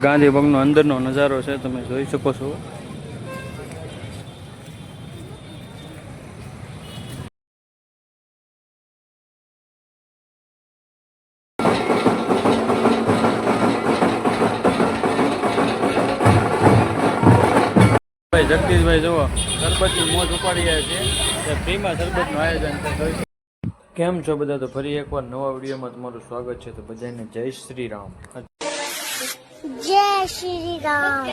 ગાંધી બાગનો અંદરનો નજારો છે, તમે જોઈ શકો છો. ભાઈ જગદીશભાઈ જુઓ શરબતની મોજ ઉપાડી રહ્યા છે, ફ્રીમાં શરબતનું આયોજન છે. કેમ છો બધા? તો ફરી એકવાર નવા વિડીયોમાં તમારું સ્વાગત છે. તો બધાને જય શ્રી રામ. જય શ્રી રામ.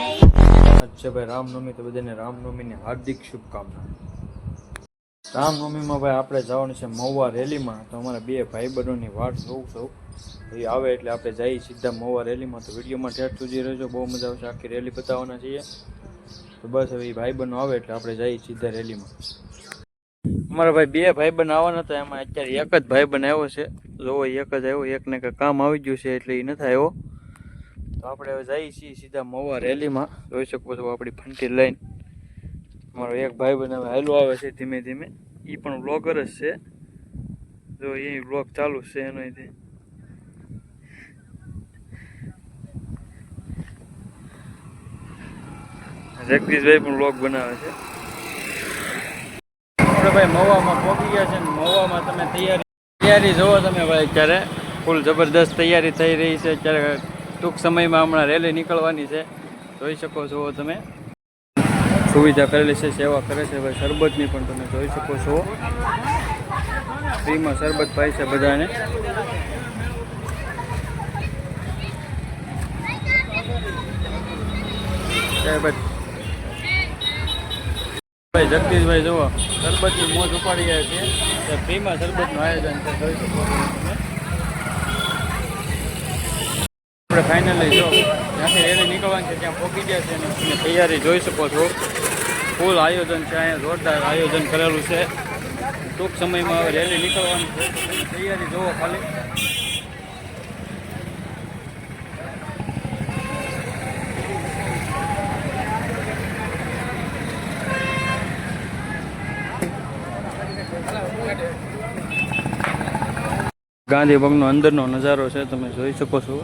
અચ્છા ભાઈ, રામનવમી તો બધાને રામનવમીની હાર્દિક શુભકામના. રામનવમીમાં ભાઈ આપણે જવાનું છે મહુવા રેલીમાં. તો અમારા બે ભાઈબંધોની વાટ જોઉં છું, એ આવે એટલે આપણે જઈએ સીધા મહુવા રેલીમાં. તો વિડીયોમાં ઠેઠ સુધી રહેજો, બહુ મજા આવશે. આખી રેલી બતાવવાના છીએ. તો બસ હવે એ ભાઈબંધો આવે એટલે આપણે જઈએ સીધા રેલીમાં. અમારા ભાઈ બે ભાઈબંધ આવવાના હતા, એમાં અત્યારે એક જ ભાઈબંધ આવ્યો છે. જોવો એક જ આવ્યો, એકને કંઈ કામ આવી ગયું છે એટલે એ નથી આવ્યો. તો આપણે હવે જઈએ છીએ સીધા મહુવા રેલીમાં. જોઈ શકો છો આપણી ફંટી લઈને. અમારો એક ભાઈબંધ હવે હાલો આવે છે ધીમે ધીમે. એ પણ વ્લોગર જ છે, જો એ વ્લોગ ચાલુ છે એનો. જગદીશભાઈ પણ વ્લોગ બનાવે છે. આપણે ભાઈ મહુવામાં પહોંચી ગયા છે ને મહુવામાં તમે તૈયારી જોવો તમે ભાઈ. અત્યારે ફૂલ જબરદસ્ત તૈયારી થઈ રહી છે. અત્યારે ટૂંક સમયમાં હમણાં રેલી નીકળવાની છે, જોઈ શકો છો તમે. સુવિધા કરેલી છે, સેવા કરે છે ભાઈ. શરબતની પણ તમે જોઈ શકો છો, ફ્રીમાં શરબત પાય છે બધાને. ભાઈ જગદીશભાઈ જુઓ શરબતની મોજ ઉપાડી રહ્યા છે, ફ્રીમાં શરબતનું આયોજન છે, જોઈ શકો છો તમે. આપણે ફાઇનલી જો ત્યાંથી રેલી નીકળવાની છે ત્યાં પહોંચી ગયા છે અને તમે તૈયારી જોઈ શકો છો. ફૂલ આયોજન છે, અહીંયા જોરદાર આયોજન કરેલું છે. ટૂંક સમયમાં હવે રેલી નીકળવાની છે, તૈયારી જોવો ખાલી. ગાંધી બાગનો અંદરનો નજારો છે, તમે જોઈ શકો છો.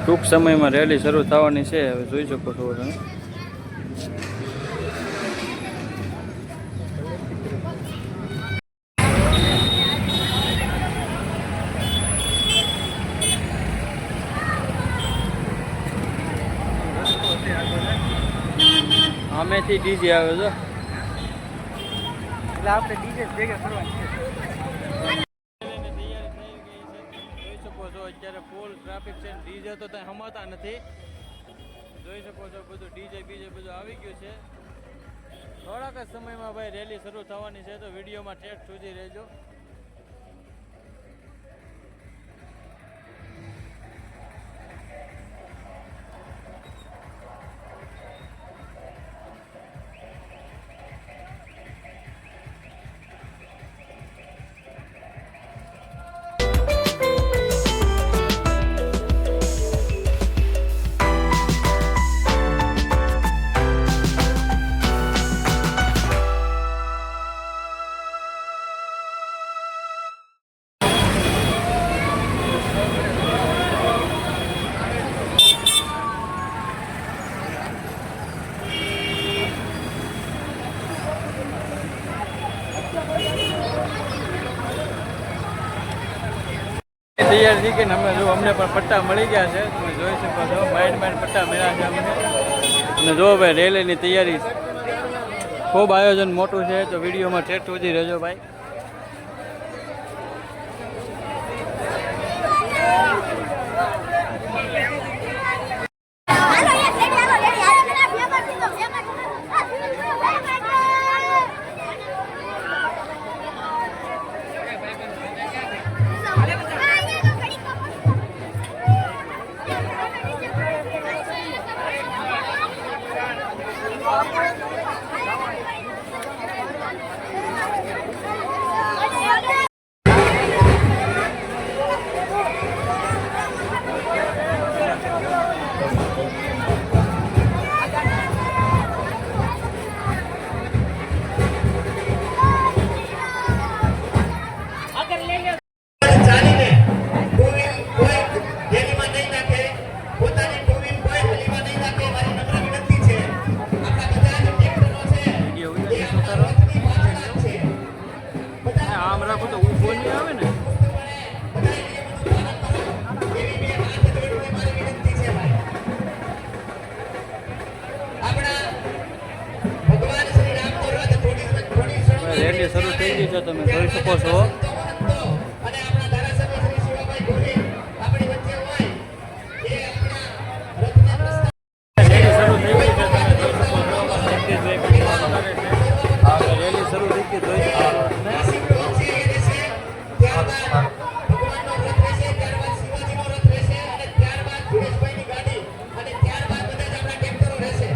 ટૂંક સમયમાં રેલી શરૂ થવાની છે, હવે જોઈ શકો છો તમે. આમેથી ડીજે આવે છે એટલે આપણે ડીજે ભેગા કરવાની છે. જોઈ શકો છો અત્યારે ફૂલ ટ્રાફિક છે, ડીજે તો ત્યાં હમાતા નથી. જોઈ શકો છો બધું ડીજે બીજે બધું આવી ગયું છે. થોડાક જ સમયમાં ભાઈ રેલી શરૂ થવાની છે, તો વિડીયોમાં ઠેઠ સુધી રહેજો. તૈયાર થઈ ગઈ ને અમે જો અમને પણ પટ્ટા મળી ગયા છે, તમે જોઈ શકો છો. માઇન્ડ પટ્ટા મળ્યા છે અમને. અને જો ભાઈ રેલીની તૈયારી ખૂબ આયોજન મોટું છે, તો વિડીયોમાં ઠેઠ સુધી રહેજો ભાઈ. ચાલીને ટુ વ્હીલ કોઈ રેલીમાં નહીં નાખે, પોતાની ટુ વ્હીલ કોઈ રેલીમાં નહીં નાખે, મારી નમ્ર વિનંતી છે. આપણા બધા જે ટ્રેક્ટરો છે એ આપણા રથની પાછળ જ છે. બધા આમ રાખો તો ઊભો નહીં આવે ને. બધા નિયમોનું પાલન કરો એવી બે હાથ જોડીને મારી વિનંતી છે ભાઈ. આપણા ભગવાન શ્રી રામ તો રથ થોડી ક્ષણોમાં રેલી શરૂ થઈ ગઈ છે, તમે જોઈ શકો છો. અને આપણા ધારાસભ્ય શ્રી શિવાભાઈ ગોહિલ આપણી વચ્ચે હોય એ આપણા રથના રેલી શરૂ થઈ ગઈ છે, તમે જોઈ શકો છો. જગદીશભાઈ પણ વાત કરે છે. હવે રેલી શરૂ થઈ ગઈ જોઈ શકો છો તમે. નાસિક રોડ છે એ રહેશે, ત્યારબાદ ભગવાનનો રથ રહેશે, ત્યારબાદ શિવાજીનો રથ રહેશે અને ત્યારબાદ સુરેશભાઈની ગાડી અને ત્યારબાદ બધા જ આપણા ટ્રેક્ટરો રહેશે.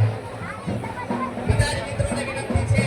બધા જ મિત્રોને વિનંતી છે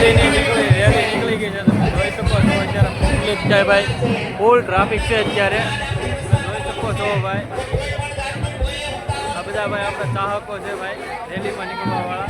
રેલી નીકળી ગઈ છે, તમે જોઈ શકો છો. અત્યારે પબ્લિક છે ભાઈ, ફૂલ ટ્રાફિક છે અત્યારે, જોઈ શકો છો ભાઈ. આ બધા ભાઈ આપણા ચાહકો છે ભાઈ, રેલીમાં નીકળવા વાળા.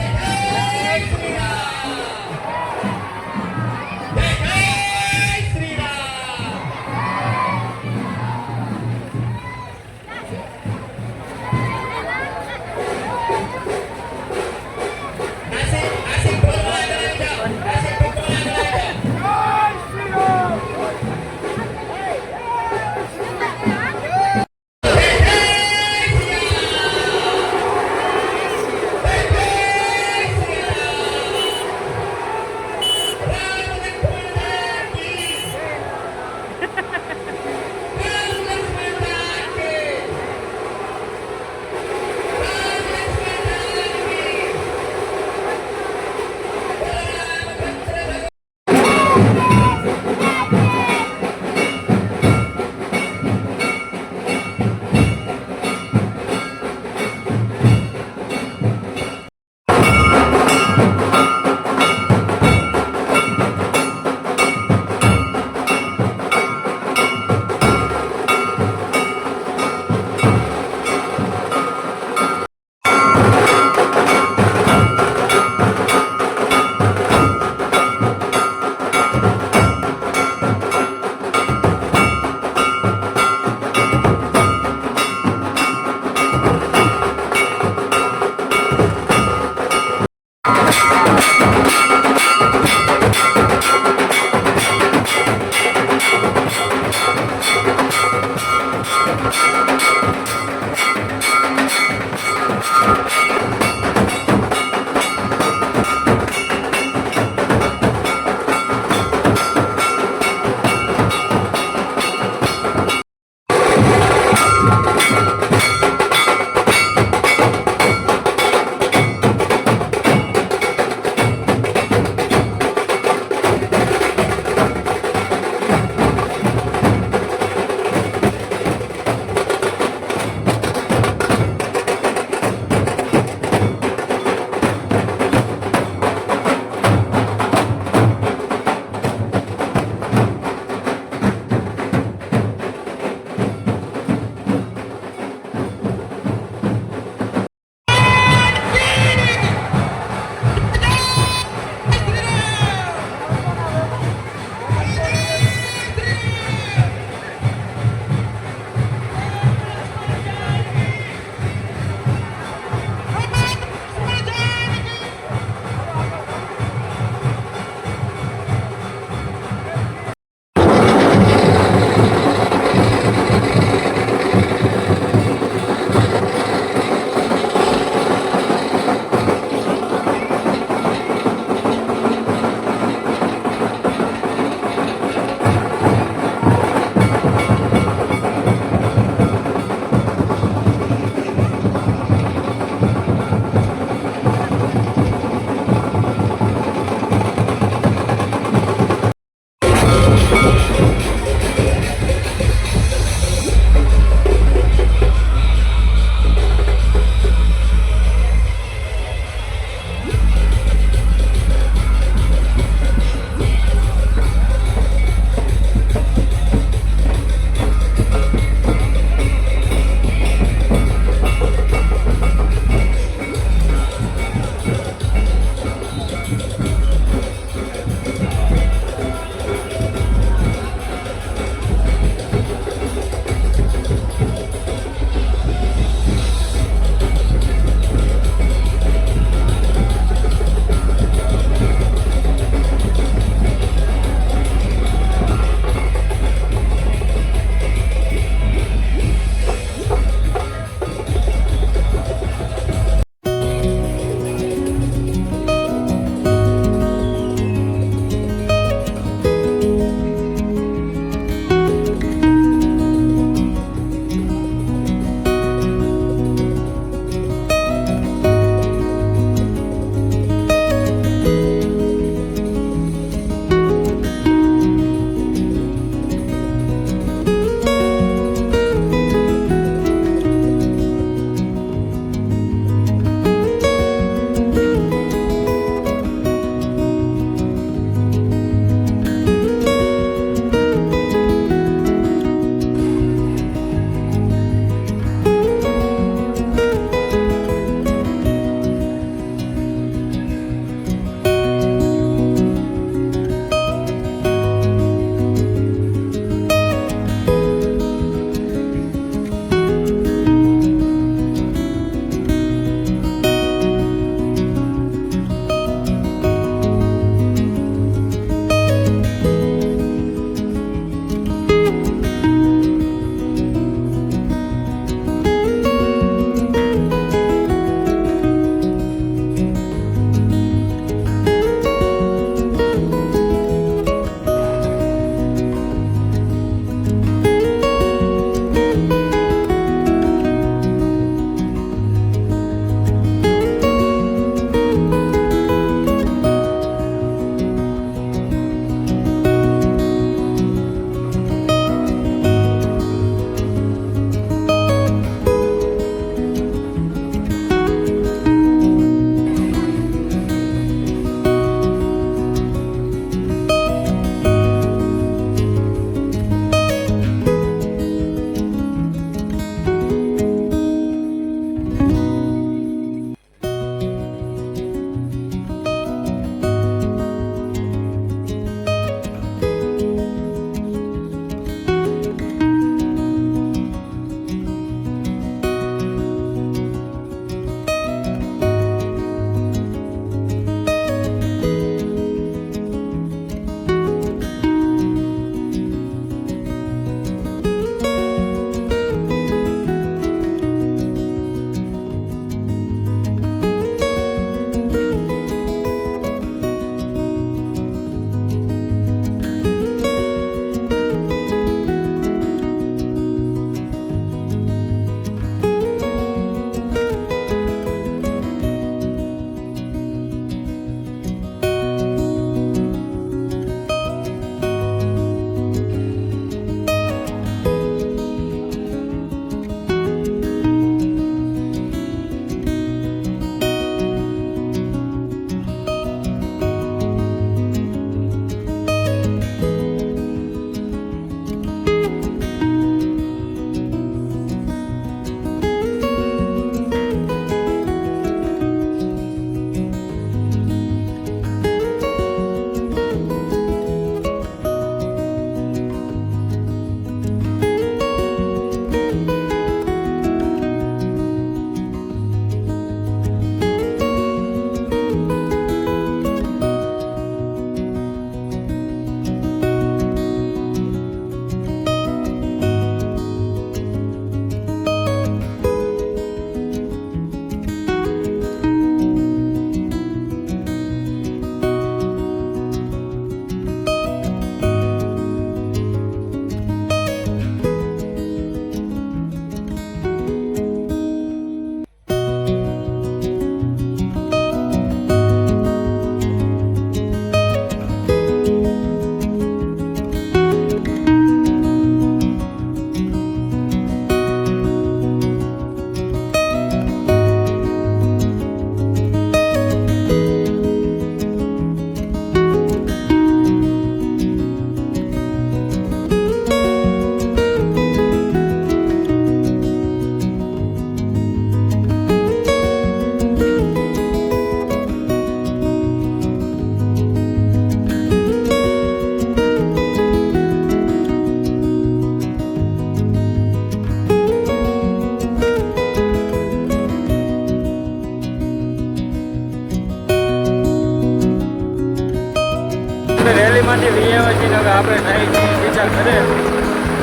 રેલી વિયાવા છીએ ને હવે આપણે નાઈ છીએ સીધા ઘરે.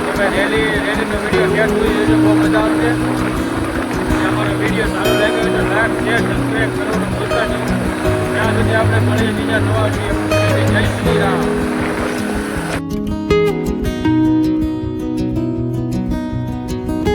તમે રેલીનો વિડીયો શેર કરી દેજો, બહુ મજા આવશે. અને અમારો વિડીયો સારો લાગ્યો તો લાઈક શેર સબસ્ક્રાઈબ કરવાનું ભૂલતા નહીં. ત્યાં સુધી આપણે મળીએ બીજા નવા વિડીયો. જય શ્રી રામ.